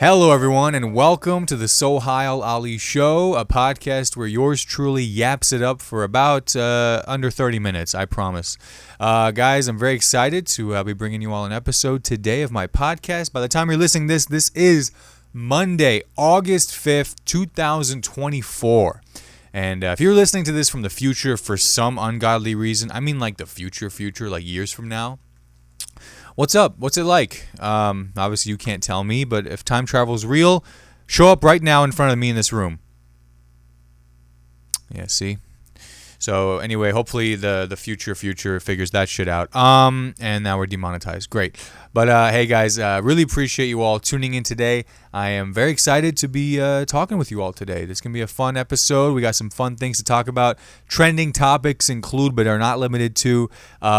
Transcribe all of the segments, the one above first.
Hello, everyone, and welcome to the Sohile Ali Show, a podcast where yours truly yaps it up for about under 30 minutes, I promise. Guys, I'm very excited to be bringing you all an episode today of my podcast. By the time you're listening to this is Monday, August 5th, 2024. And if you're listening to this from the future for some ungodly reason, I mean like the future, like years from now, what's up? What's it like? Obviously, you can't tell me, but if time travel is real, show up right now in front of me in this room. Yeah, see? So anyway, hopefully the future figures that shit out. And now we're demonetized. Great. But hey guys, really appreciate you all tuning in today. I am very excited to be talking with you all today. This can be a fun episode. We got some fun things to talk about. Trending topics include, but are not limited to,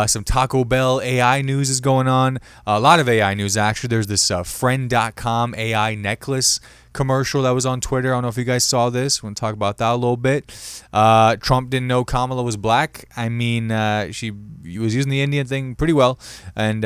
some Taco Bell AI news is going on. A lot of AI news, actually. There's this friend.com AI necklace commercial that was on Twitter. I don't know if you guys saw this. We're going to talk about that a little bit. Trump didn't know Kamala was black. I mean, she was using the Indian thing pretty well, and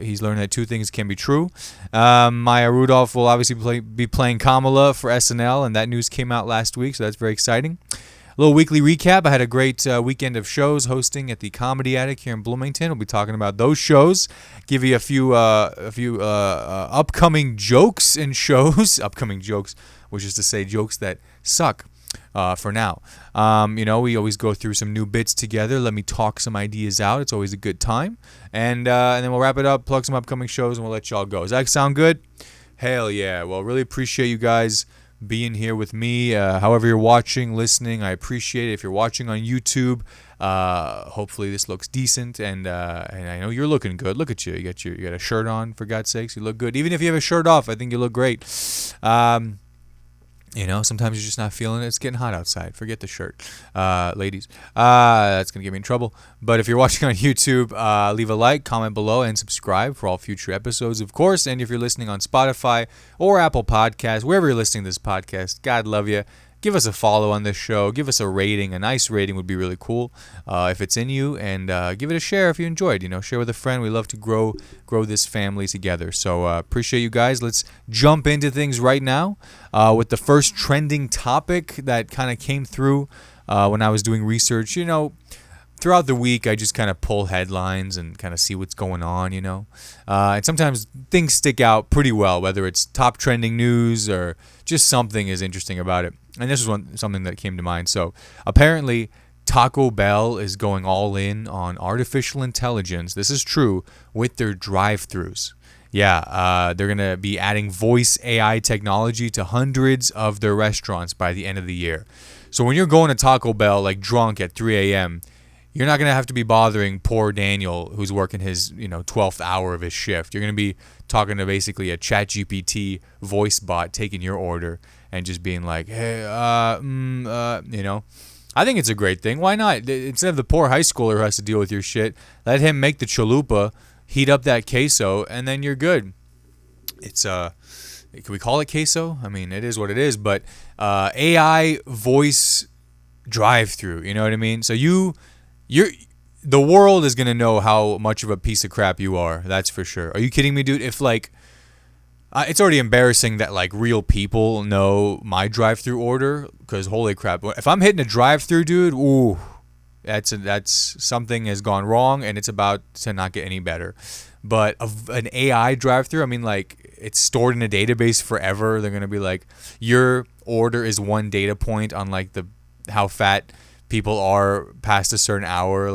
he's learned that two things can be true. Maya Rudolph will obviously be playing Kamala for SNL, and that news came out last week, so that's very exciting. A little weekly recap. I had a great weekend of shows hosting at the Comedy Attic here in Bloomington. We'll be talking about those shows. Give you a few upcoming jokes and shows. Upcoming jokes, which is to say jokes that suck for now. We always go through some new bits together. Let me talk some ideas out. It's always a good time. And then we'll wrap it up, plug some upcoming shows, and we'll let y'all go. Does that sound good? Hell yeah. Well, really appreciate you guys being here with me. However you're watching, listening, I appreciate it. If you're watching on YouTube, hopefully this looks decent, and I know you're looking good. Look at you. You got a shirt on, for God's sakes. You look good. Even if you have a shirt off, I think you look great. Sometimes you're just not feeling it. It's getting hot outside. Forget the shirt, ladies. That's going to get me in trouble. But if you're watching on YouTube, leave a like, comment below, and subscribe for all future episodes, of course. And if you're listening on Spotify or Apple Podcasts, wherever you're listening to this podcast, God love you. Give us a follow on this show. Give us a rating. A nice rating would be really cool if it's in you. And give it a share if you enjoyed. Share with a friend. We love to grow this family together. So appreciate you guys. Let's jump into things right now with the first trending topic that kind of came through when I was doing research. Throughout the week, I just kind of pull headlines and kind of see what's going on, And sometimes things stick out pretty well, whether it's top trending news or just something is interesting about it. And this is something that came to mind. So apparently, Taco Bell is going all in on artificial intelligence. This is true with their drive-thrus. Yeah, they're going to be adding voice AI technology to hundreds of their restaurants by the end of the year. So when you're going to Taco Bell like drunk at 3 a.m., you're not going to have to be bothering poor Daniel who's working his 12th hour of his shift. You're going to be talking to basically a ChatGPT voice bot taking your order and just being like, hey, I think it's a great thing. Why not? Instead of the poor high schooler who has to deal with your shit, let him make the chalupa, heat up that queso, and then you're good. It's can we call it queso? I mean, it is what it is, but AI voice drive-through, you know what I mean? So the world is going to know how much of a piece of crap you are. That's for sure. Are you kidding me, dude? If it's already embarrassing that real people know my drive-through order, because holy crap, if I'm hitting a drive-through, dude, ooh, that's something has gone wrong, and it's about to not get any better. But an AI drive-through, I mean, it's stored in a database forever. They're gonna be like, your order is one data point on how fat people are past a certain hour.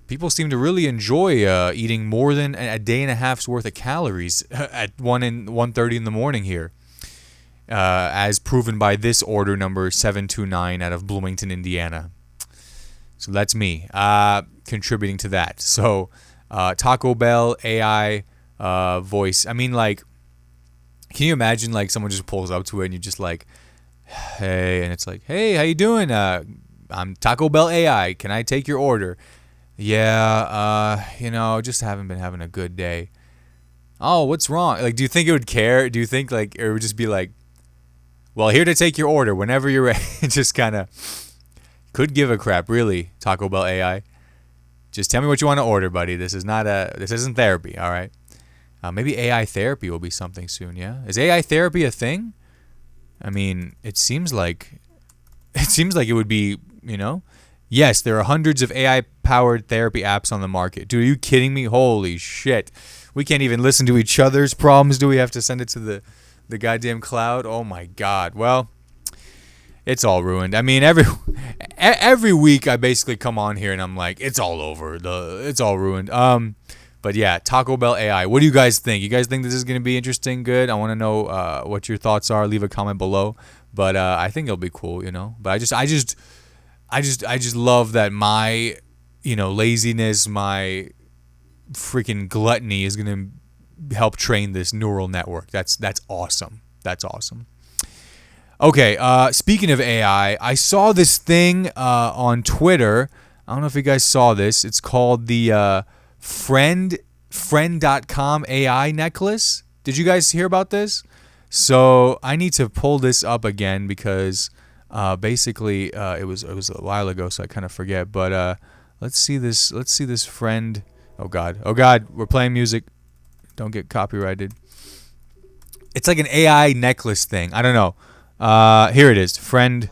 People seem to really enjoy eating more than a day and a half's worth of calories at 1:30 in the morning here, as proven by this order number 729 out of Bloomington, Indiana. So that's me contributing to that. So Taco Bell AI voice. I mean, can you imagine someone just pulls up to it and you're just like, hey, and it's like, hey, how you doing? I'm Taco Bell AI. Can I take your order? Yeah, just haven't been having a good day. Oh, what's wrong? Do you think it would care? Do you think it would just be like, well, here to take your order whenever you're ready? Just kind of could give a crap, really, Taco Bell AI. Just tell me what you want to order, buddy. This isn't therapy, all right? Maybe AI therapy will be something soon. Yeah, is AI therapy a thing? I mean, it seems like it would be. Yes, there are hundreds of AI-powered therapy apps on the market. Dude, are you kidding me? Holy shit. We can't even listen to each other's problems. Do we have to send it to the goddamn cloud? Oh my god. Well, it's all ruined. I mean, every week I basically come on here and I'm like, it's all over. It's all ruined. But yeah, Taco Bell AI. What do you guys think? You guys think this is going to be interesting? Good. I want to know what your thoughts are. Leave a comment below. But I think it'll be cool, But I just love that my, laziness, my freaking gluttony is going to help train this neural network. That's awesome. That's awesome. Okay, speaking of AI, I saw this thing on Twitter. I don't know if you guys saw this. It's called the friend.com AI necklace. Did you guys hear about this? So I need to pull this up again because basically it was a while ago, so I kind of forget. But let's see this friend. Oh God, we're playing music. Don't get copyrighted. It's like an AI necklace thing. I don't know. Here it is, friend.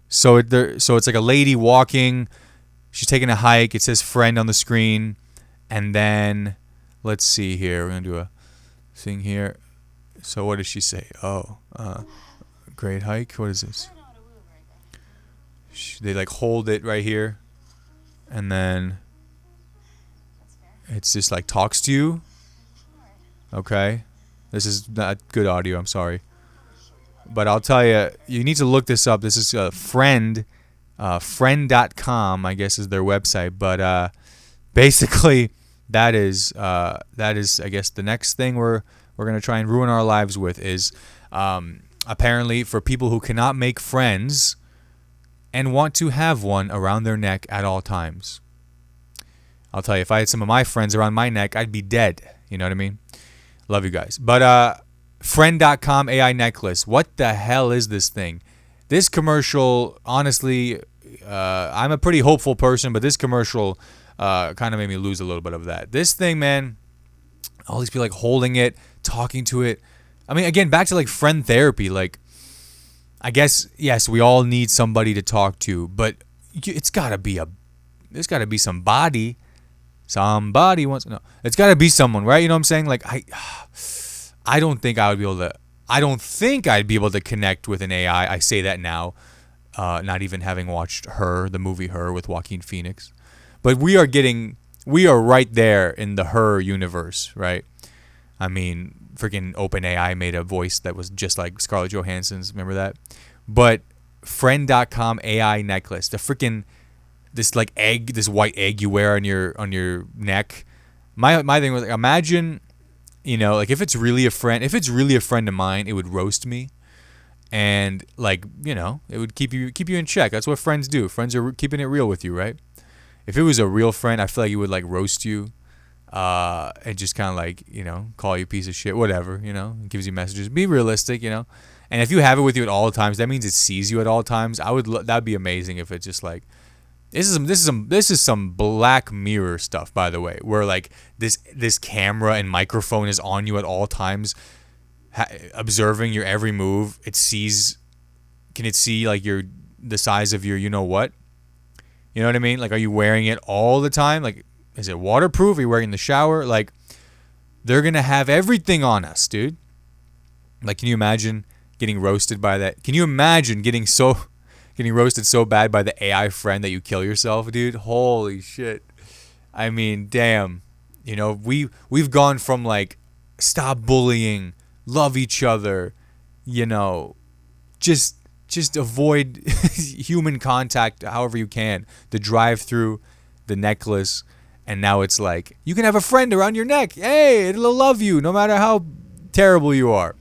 So it's like a lady walking. She's taking a hike. It says friend on the screen. And then, let's see here. We're going to do a thing here. So what does she say? Oh, great hike. What is this? They like hold it right here. And then it's just like talks to you. Okay. This is not good audio. I'm sorry. But I'll tell you, you need to look this up. This is a friend. Friend.com, I guess, is their website. But basically, that is, I guess, the next thing we're gonna try and ruin our lives with is apparently for people who cannot make friends and want to have one around their neck at all times. I'll tell you, if I had some of my friends around my neck, I'd be dead. You know what I mean? Love you guys. But friend.com AI necklace. What the hell is this thing? This commercial, honestly, I'm a pretty hopeful person, but this commercial kind of made me lose a little bit of that. This thing, man, all these people like holding it, talking to it. I mean, again, back to like friend therapy. Like, I guess, yes, we all need somebody to talk to, but there's got to be somebody. Somebody wants to know. It's got to be someone, right? You know what I'm saying? Like, I don't think I would be able to. I don't think I'd be able to connect with an AI. I say that now, not even having watched Her, the movie Her with Joaquin Phoenix. But we are right there in the Her universe, right? I mean, freaking OpenAI made a voice that was just like Scarlett Johansson's. Remember that? But friend.com AI necklace, the freaking this like egg, this white egg you wear on your neck. My thing was, imagine, like if it's really a friend of mine, it would roast me, and like it would keep you in check. That's what friends do. Friends are keeping it real with you, right? If it was a real friend, I feel like it would like roast you, and just kind of like call you a piece of shit, whatever. It gives you messages. Be realistic, And if you have it with you at all times, that means it sees you at all times. That'd be amazing if it's just like. This is some Black Mirror stuff, by the way, where like this camera and microphone is on you at all times, observing your every move. Can it see like the size of your what? You know what I mean? Like, are you wearing it all the time? Like, is it waterproof? Are you wearing it in the shower? Like, they're gonna have everything on us, dude. Like, can you imagine getting roasted by that? Can you imagine getting roasted so bad by the AI friend that you kill yourself, dude? Holy shit. I mean, damn. We've gone from like stop bullying, love each other, just avoid human contact however you can. The drive-through, the necklace, and now it's like you can have a friend around your neck. Hey, it'll love you no matter how terrible you are.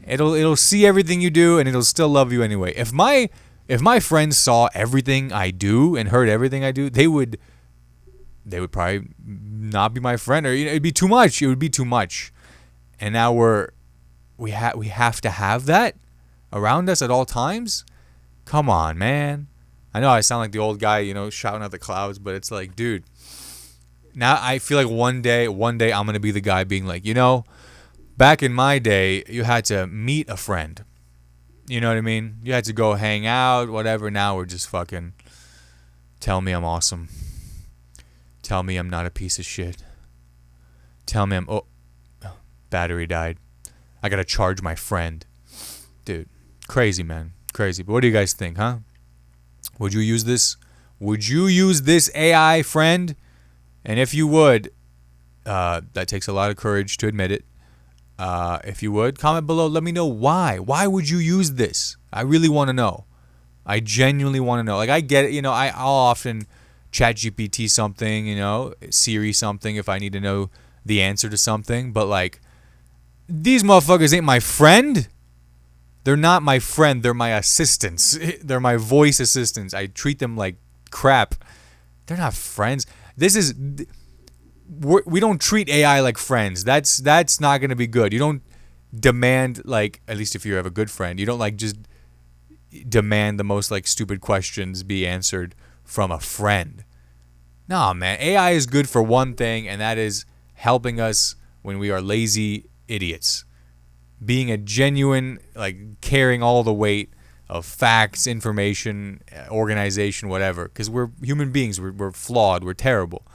It'll see everything you do and it'll still love you anyway. If my friends saw everything I do and heard everything I do, they would probably not be my friend, or it'd be too much. It would be too much. And now we have to have that around us at all times. Come on, man. I know I sound like the old guy, shouting at the clouds, but it's like, dude, Now I feel like one day I'm gonna be the guy being like, back in my day, you had to meet a friend. You know what I mean? You had to go hang out, whatever. Now we're just fucking, tell me I'm awesome. Tell me I'm not a piece of shit. Tell me battery died. I gotta charge my friend. Dude, crazy, man. Crazy. But what do you guys think, huh? Would you use this? Would you use this AI friend? And if you would, that takes a lot of courage to admit it. If you would, comment below. Let me know why. Why would you use this? I really want to know. I genuinely want to know. Like, I get it. I'll often chat GPT something, Siri something if I need to know the answer to something. But, like, these motherfuckers ain't my friend. They're not my friend. They're my assistants. They're my voice assistants. I treat them like crap. They're not friends. We don't treat AI like friends. That's not going to be good. You don't demand, like, at least if you have a good friend, you don't, like, just demand the most, like, stupid questions be answered from a friend. Nah, man. AI is good for one thing, and that is helping us when we are lazy idiots. Being a genuine, like, carrying all the weight of facts, information, organization, whatever. Because we're human beings. We're flawed. We're terrible.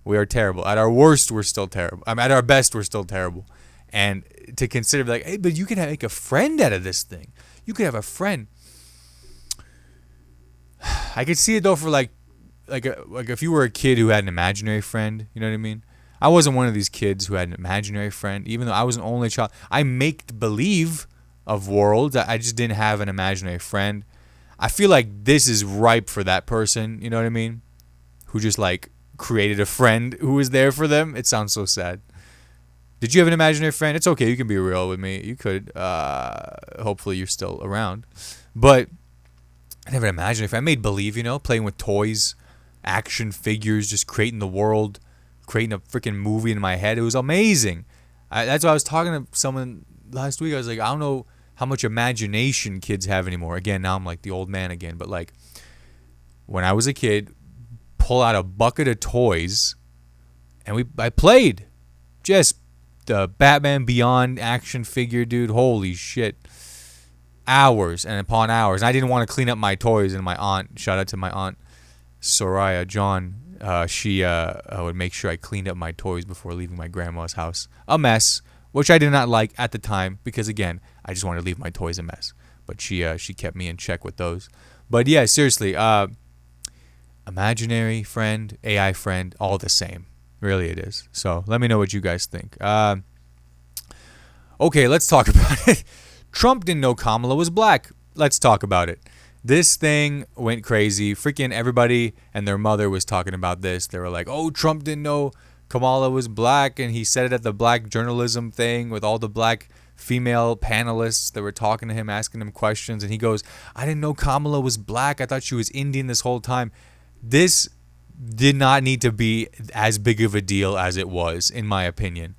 We are terrible. At our worst, we're still terrible. At our best, we're still terrible. And to consider, like, hey, but you can make a friend out of this thing. You could have a friend. I could see it, though, for, like if you were a kid who had an imaginary friend. You know what I mean? I wasn't one of these kids who had an imaginary friend. Even though I was an only child. I make believe of worlds. I just didn't have an imaginary friend. I feel like this is ripe for that person. You know what I mean? Who just, like, created a friend who was there for them. It sounds so sad. Did you have an imaginary friend? It's okay. You can be real with me. You could. Hopefully you're still around. But I never imagined if I made believe, playing with toys, action figures, just creating the world, creating a freaking movie in my head. It was amazing. That's why I was talking to someone last week. I was like, I don't know how much imagination kids have anymore. Again, now I'm like the old man again. But, like, when I was a kid, pull out a bucket of toys, and I played. Just the Batman Beyond action figure, dude. Holy shit. Hours and upon hours. And I didn't want to clean up my toys, and my aunt, shout out to my aunt, Soraya John, she would make sure I cleaned up my toys before leaving my grandma's house. A mess, which I did not like at the time, because, again, I just wanted to leave my toys a mess. But she kept me in check with those. But, yeah, seriously, imaginary friend, AI friend, all the same. Really it is. So let me know what you guys think. Okay, let's talk about it. Trump didn't know Kamala was black. Let's talk about it. This thing went crazy. Freaking everybody and their mother was talking about this. They were like, oh, Trump didn't know Kamala was black. And he said it at the black journalism thing with all the black female panelists that were talking to him, asking him questions. And he goes, I didn't know Kamala was black. I thought she was Indian this whole time. This did not need to be as big of a deal as it was, in my opinion.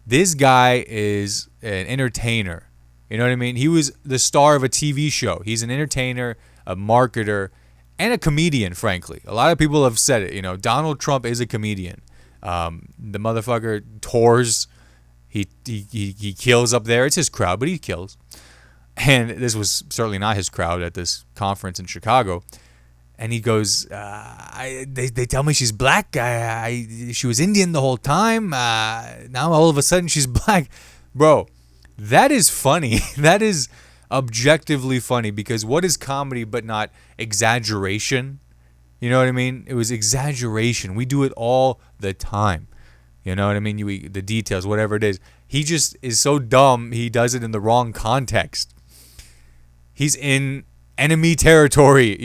This guy is an entertainer. You know what I mean? He was the star of a TV show. He's an entertainer, a marketer, and a comedian, frankly. A lot of people have said it. Donald Trump is a comedian. The motherfucker tours. He kills up there. It's his crowd, but he kills. And this was certainly not his crowd at this conference in Chicago. And he goes, they tell me she's black. She was Indian the whole time. Now all of a sudden she's black. Bro, that is funny. That is objectively funny, because what is comedy but not exaggeration? You know what I mean? It was exaggeration. We do it all the time. You know what I mean? The details, whatever it is. He just is so dumb, he does it in the wrong context. He's in enemy territory,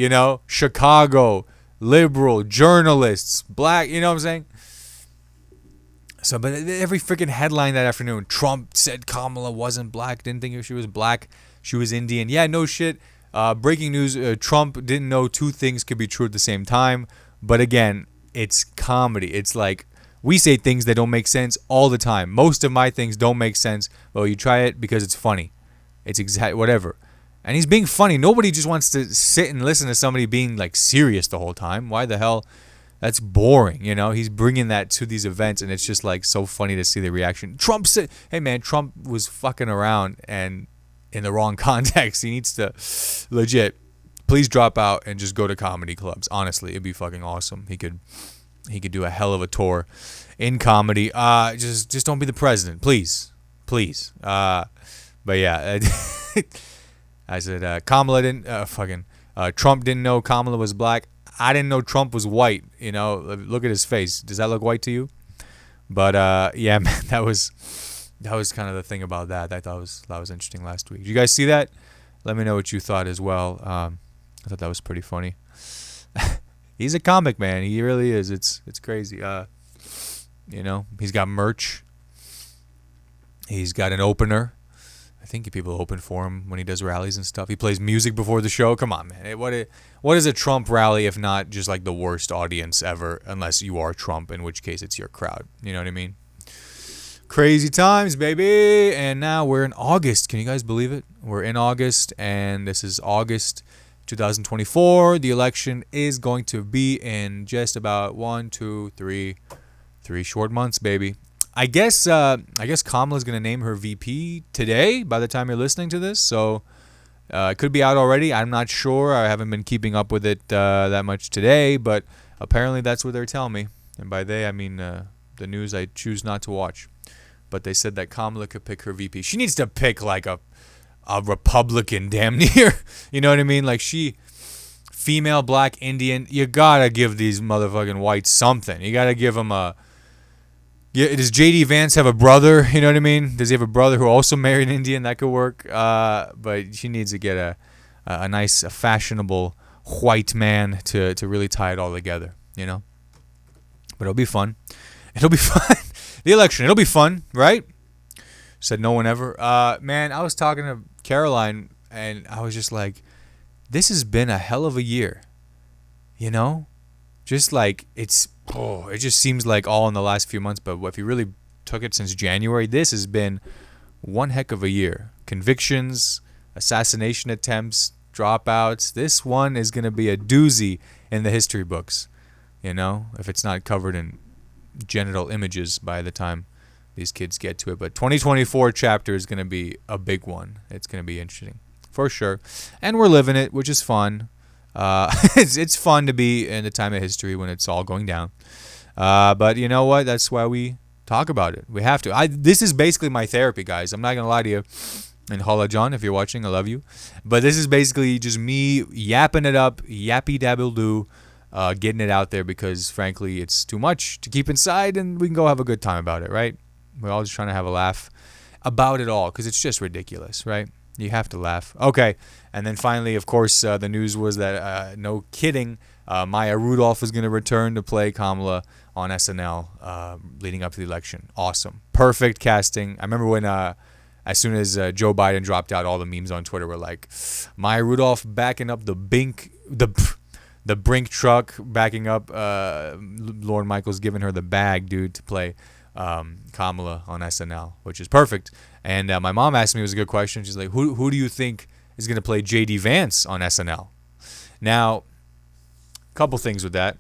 Chicago, liberal, journalists, black, you know what I'm saying? So, but every freaking headline that afternoon, Trump said Kamala wasn't black, didn't think if she was black, she was Indian. Yeah, no shit. Breaking news, Trump didn't know two things could be true at the same time. But again, it's comedy. It's like, we say things that don't make sense all the time. Most of my things don't make sense. Well, you try it because it's funny. It's whatever. And he's being funny. Nobody just wants to sit and listen to somebody being, like, serious the whole time. Why the hell? That's boring, you know. He's bringing that to these events, and it's just like so funny to see the reaction. Trump said, "Hey man, Trump was fucking around and in the wrong context. He needs to legit, please drop out and just go to comedy clubs. Honestly, it'd be fucking awesome. He could do a hell of a tour in comedy. Just don't be the president, please. But yeah, I said Kamala didn't Trump didn't know Kamala was black. I didn't know Trump was white. You know, look at his face. Does that look white to you? But yeah, man, that was kind of the thing about that. I thought that was interesting last week. Did you guys see that? Let me know what you thought as well. I thought that was pretty funny. He's a comic, man. He really is. It's crazy. You know, he's got merch. He's got an opener. I think people open for him when he does rallies and stuff. He plays music before the show. Come on, man. What is a Trump rally if not just like the worst audience ever, unless you are Trump, in which case it's your crowd. You know what I mean? Crazy times, baby. And now we're in August. Can you guys believe it? We're in August, and this is August 2024. The election is going to be in just about 3 short months, baby. I guess Kamala's gonna name her VP today. By the time you're listening to this, so it could be out already. I'm not sure. I haven't been keeping up with it that much today, but apparently that's what they're telling me. And by they, I mean the news I choose not to watch. But they said that Kamala could pick her VP. She needs to pick like a Republican, damn near. You know what I mean? Like female, black, Indian. You gotta give these motherfucking whites something. You gotta give them a. Yeah, does J.D. Vance have a brother? You know what I mean? Does he have a brother who also married an Indian? That could work. But she needs to get a nice, fashionable white man to really tie it all together, you know? But it'll be fun. It'll be fun. The election, it'll be fun, right? Said no one ever. Man, I was talking to Caroline, and I was just like, this has been a hell of a year, you know? Just like, it just seems like all in the last few months, but if you really took it since January, this has been one heck of a year. Convictions, assassination attempts, dropouts. This one is going to be a doozy in the history books, you know, if it's not covered in genital images by the time these kids get to it. But 2024 chapter is going to be a big one. It's going to be interesting, for sure. And we're living it, which is fun. It's fun to be in a time of history when it's all going down. But you know what? That's why we talk about it. We have to. This is basically my therapy, guys. I'm not going to lie to you. And holla, John, if you're watching, I love you. But this is basically just me yapping it up, yappy dabble doo, getting it out there because, frankly, it's too much to keep inside and we can go have a good time about it, right? We're all just trying to have a laugh about it all because it's just ridiculous, right? You have to laugh. Okay. And then finally, of course, the news was that, no kidding, Maya Rudolph is going to return to play Kamala on SNL leading up to the election. Awesome. Perfect casting. I remember when, as soon as Joe Biden dropped out, all the memes on Twitter were like, Maya Rudolph backing up the Brink truck, backing up Lorne Michaels, giving her the bag, dude, to play Kamala on SNL, which is perfect. And my mom asked me, it was a good question. She's like, who do you think is going to play J.D. Vance on SNL? Now, a couple things with that.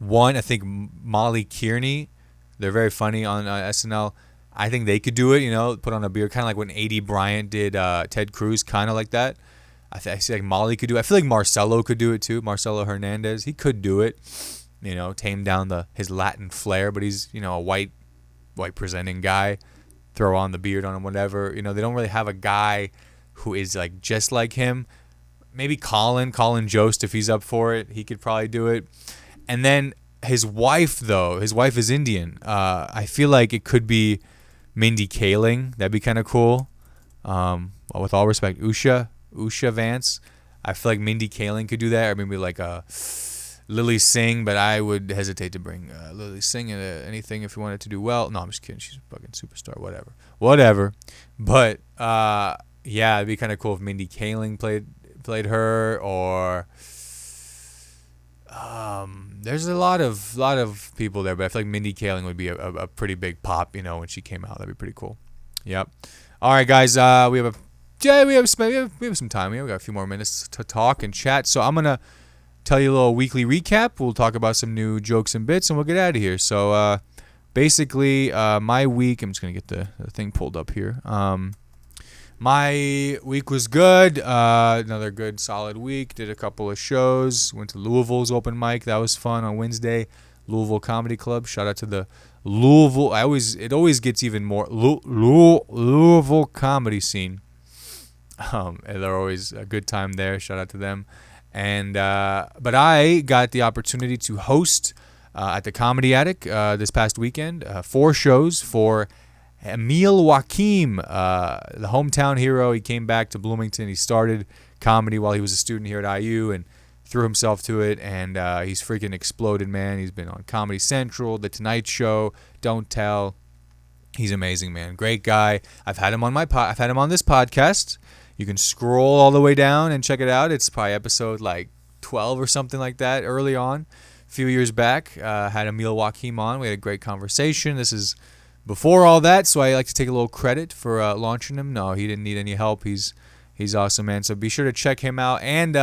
One, I think Molly Kearney, they're very funny on SNL. I think they could do it, you know, put on a beard, kind of like when A.D. Bryant did Ted Cruz, kind of like that. I see like Molly could do it. I feel like Marcelo could do it too. Marcelo Hernandez, he could do it, you know, tame down his Latin flair, but he's, you know, a white presenting guy. Throw on the beard on him, whatever. You know, they don't really have a guy who is like just like him. Maybe Colin Jost, if he's up for it, he could probably do it. And then his wife, though, his wife is Indian. I feel like it could be Mindy Kaling. That'd be kind of cool. With all respect, Usha Vance. I feel like Mindy Kaling could do that, or maybe like a Lily Singh, but I would hesitate to bring Lily Singh into anything if you wanted to do well. No, I'm just kidding. She's a fucking superstar. Whatever. But yeah, it'd be kind of cool if Mindy Kaling played her, or there's a lot of people there, but I feel like Mindy Kaling would be a pretty big pop, you know, when she came out. That'd be pretty cool. Yep. All right, guys. We have some time here. We got a few more minutes to talk and chat, so I'm gonna tell you a little weekly recap. We'll talk about some new jokes and bits, and we'll get out of here. So basically, my week, I'm just going to get the thing pulled up here. My week was good. Another good, solid week. Did a couple of shows. Went to Louisville's open mic. That was fun on Wednesday. Louisville Comedy Club. Shout out to the Louisville. It always gets even more Louisville comedy scene. And they're always a good time there. Shout out to them. And but I got the opportunity to host at the Comedy Attic this past weekend. 4 shows for Emil Joachim, the hometown hero. He came back to Bloomington. He started comedy while he was a student here at IU and threw himself to it. And he's freaking exploded, man. He's been on Comedy Central, The Tonight Show, Don't Tell. He's amazing, man. Great guy. I've had him on I've had him on this podcast. You can scroll all the way down and check it out. It's probably episode like 12 or something like that early on. A few years back, had Emil Joachim on. We had a great conversation. This is before all that, so I like to take a little credit for launching him. No, he didn't need any help. He's awesome, man. So be sure to check him out. And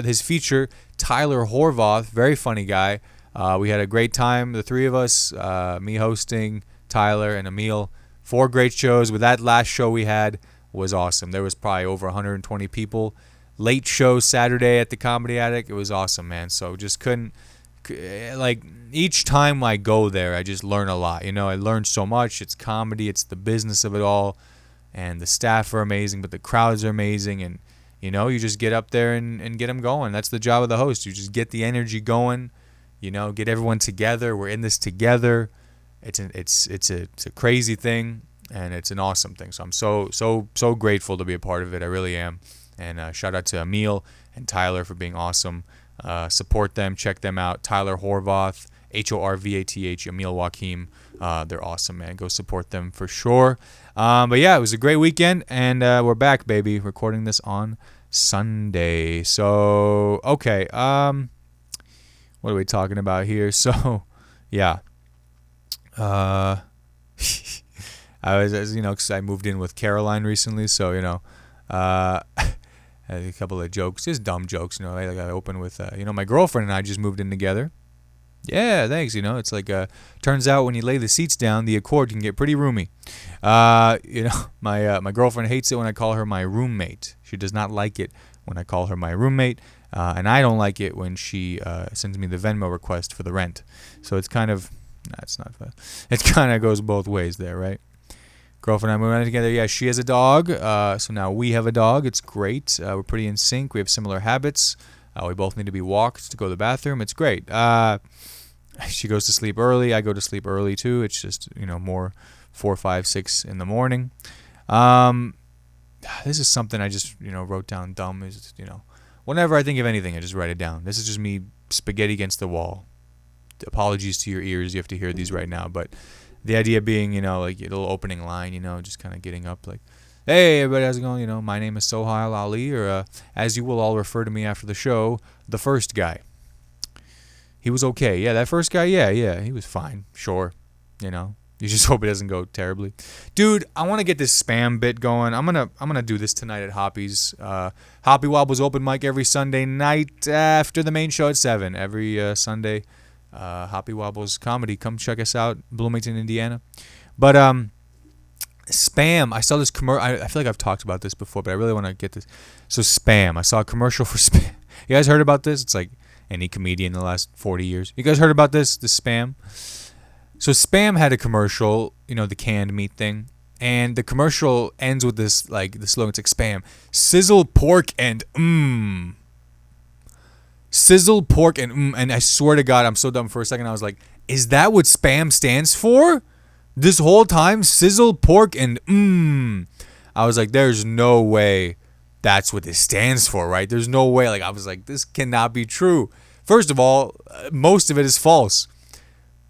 his feature, Tyler Horvath, very funny guy. We had a great time, the 3 of us, me hosting, Tyler and Emil. 4 great shows. With that last show we had was awesome. There was probably over 120 people. Late show Saturday at the Comedy Attic. It was awesome, man. So just couldn't, like, each time I go there, I just learn a lot. You know, I learn so much. It's comedy. It's the business of it all. And the staff are amazing, but the crowds are amazing. And, you know, you just get up there and get them going. That's the job of the host. You just get the energy going, you know, get everyone together. We're in this together. It's a crazy thing. And it's an awesome thing. So I'm so grateful to be a part of it. I really am. And shout out to Emil and Tyler for being awesome. Support them. Check them out. Tyler Horvath, Horvath, Emil Joachim. They're awesome, man. Go support them for sure. But yeah, it was a great weekend. And we're back, baby. Recording this on Sunday. So, okay. What are we talking about here? So, yeah. I was, you know, because I moved in with Caroline recently, so, you know, I had a couple of jokes, just dumb jokes, you know, like I opened with, you know, my girlfriend and I just moved in together. Yeah, thanks, you know, it's like, turns out when you lay the seats down, the Accord can get pretty roomy. You know, my girlfriend hates it when I call her my roommate. She does not like it when I call her my roommate, and I don't like it when she sends me the Venmo request for the rent. So it's kind of, it's not fun. It kind of goes both ways there, right? Girlfriend and I moved in together. Yeah, she has a dog, so now we have a dog. It's great. We're pretty in sync. We have similar habits. We both need to be walked to go to the bathroom. It's great. She goes to sleep early. I go to sleep early too. It's just, you know, more 4, 5, 6 in the morning. This is something I just, you know, wrote down dumb. Is, you know, whenever I think of anything, I just write it down. This is just me spaghetti against the wall. Apologies to your ears. You have to hear these right now, but the idea being, you know, like a little opening line, you know, just kind of getting up like, hey, everybody, how's it going? You know, my name is Sohile Ali, or as you will all refer to me after the show, the first guy. He was okay. Yeah, that first guy, yeah, he was fine. Sure. You know, you just hope it doesn't go terribly. Dude, I want to get this spam bit going. I'm gonna do this tonight at Hoppy's. Hoppy Wobble's open mic every Sunday night after the main show at 7. Every Sunday. Hoppy Wobble's comedy. Come check us out, Bloomington, Indiana. But spam. I saw this commercial. I feel like I've talked about this before, but I really want to get this. So spam. I saw a commercial for spam. You guys heard about this? It's like any comedian in the last 40 years. You guys heard about this? The spam. So spam had a commercial. You know, the canned meat thing. And the commercial ends with this, like, the slogan. It's like spam. Sizzle pork and Sizzled pork and I swear to God, I'm so dumb. For a second, I was like, is that what spam stands for? This whole time, sizzled pork and I was like, there's no way that's what this stands for, right? There's no way. Like, I was like, this cannot be true. First of all, most of it is false.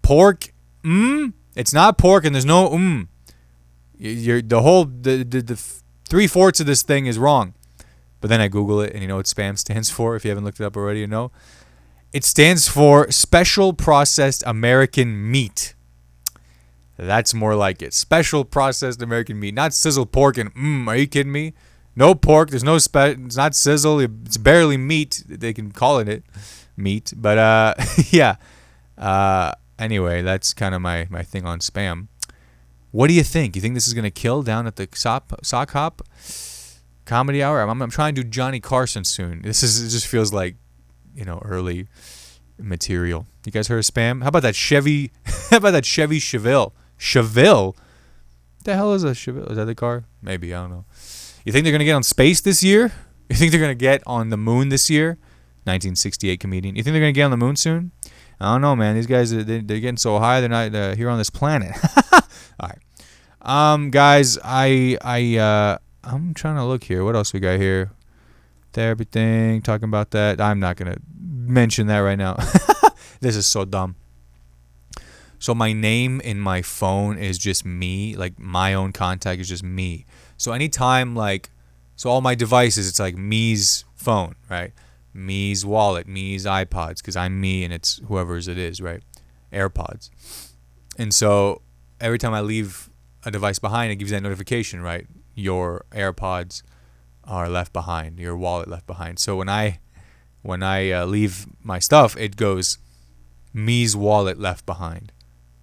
Pork, it's not pork, and there's no You're the whole the 3/4 of this thing is wrong. But then I Google it, and you know what spam stands for? If you haven't looked it up already, you know. It stands for Special Processed American Meat. That's more like it. Special Processed American Meat. Not sizzled pork and are you kidding me? No pork. There's no it's not sizzle. It's barely meat. They can call it. meat. But yeah. Anyway, that's kind of my thing on spam. What do you think? You think this is gonna kill down at the sock hop comedy hour? I'm trying to do Johnny Carson soon. It just feels like, early material. You guys heard of spam? How about that Chevy? How about that Chevy Chevelle? Chevelle? What the hell is a Chevelle? Is that the car? Maybe, I don't know. You think they're gonna get on space this year? You think they're gonna get on the moon this year? 1968 comedian. You think they're gonna get on the moon soon? I don't know, man. These guys, they're getting so high, they're not here on this planet. All right, guys. I'm trying to look here. What else we got here? Therapy thing. Talking about that. I'm not gonna mention that right now. This is so dumb. So my name in my phone is just me. Like my own contact is just me. So anytime so all my devices, it's like me's phone, right? Me's wallet, me's iPods, because I'm me and it's whoever's it is, right? AirPods. And so every time I leave a device behind, it gives you that notification, right? Your AirPods are left behind, your wallet left behind. So when I leave my stuff, it goes me's wallet left behind,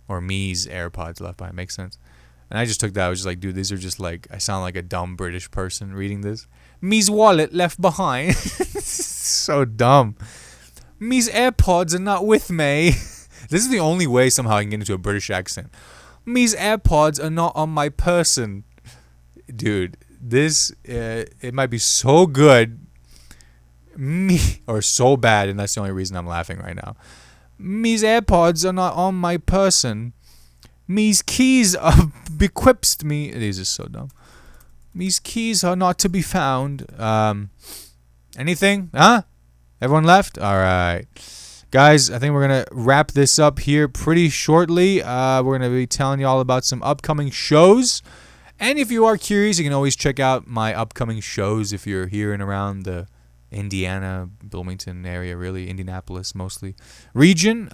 or me's AirPods left behind. Makes sense? And I just took that. I was just like, dude, these are just I sound like a dumb British person reading this. Me's wallet left behind. So dumb. Me's AirPods are not with me. This is the only way somehow I can get into a British accent. Me's AirPods are not on my person. Dude, this, it might be so good. Or so bad, and that's the only reason I'm laughing right now. Me's AirPods are not on my person. Me's keys are bequipsed me. These are so dumb. Me's keys are not to be found. Anything? Huh? Everyone left? All right. Guys, I think we're going to wrap this up here pretty shortly. We're going to be telling you all about some upcoming shows. And if you are curious, you can always check out my upcoming shows if you're here and around the Indiana, Bloomington area, really, Indianapolis mostly, region.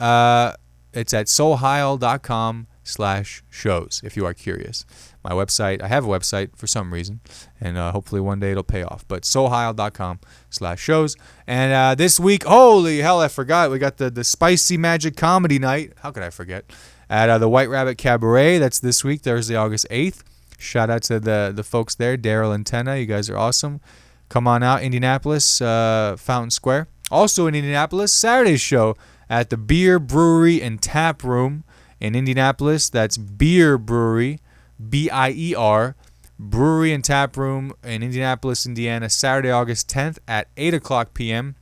It's at sohile.com/shows if you are curious. My website, I have a website for some reason, and hopefully one day it'll pay off. But sohile.com/shows. And this week, holy hell, I forgot. We got the Spicy Magic Comedy Night. How could I forget? At the White Rabbit Cabaret. That's this week, Thursday, August 8th. Shout out to the folks there, Daryl and Tenna. You guys are awesome. Come on out, Indianapolis, Fountain Square. Also in Indianapolis, Saturday's show at the Beer Brewery and Tap Room in Indianapolis. That's Beer Brewery, BIER, Brewery and Tap Room in Indianapolis, Indiana, Saturday, August 10th at 8 o'clock p.m.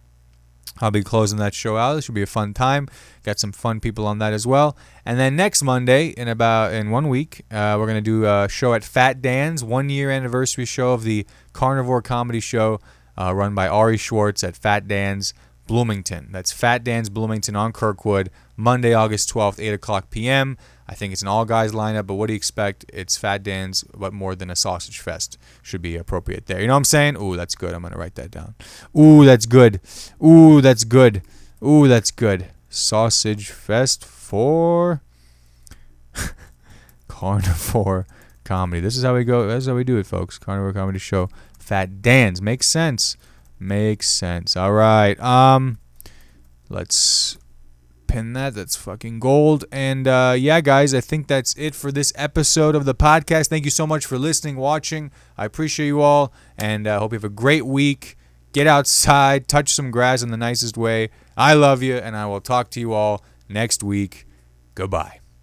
I'll be closing that show out. It should be a fun time. Got some fun people on that as well. And then next Monday, in 1 week, we're going to do a show at Fat Dan's, 1-year anniversary show of the Carnivore Comedy Show run by Ari Schwartz at Fat Dan's, Bloomington. That's Fat Dan's, Bloomington on Kirkwood, Monday, August 12th, 8 o'clock p.m. I think it's an all-guys lineup, but what do you expect? It's Fat Dan's, but more than a sausage fest. Should be appropriate there. You know what I'm saying? Ooh, that's good. I'm going to write that down. Ooh, that's good. Ooh, that's good. Ooh, that's good. Sausage fest for Carnivore Comedy. This is how we go. This is how we do it, folks. Carnivore Comedy Show. Fat Dan's. Makes sense. Makes sense. All right. Let's pin that. That's fucking gold. And yeah, guys, I think that's it for this episode of the podcast. Thank you so much for listening, watching. I appreciate you all, and I hope you have a great week. Get outside, touch some grass in the nicest way. I love you, and I will talk to you all next week. Goodbye.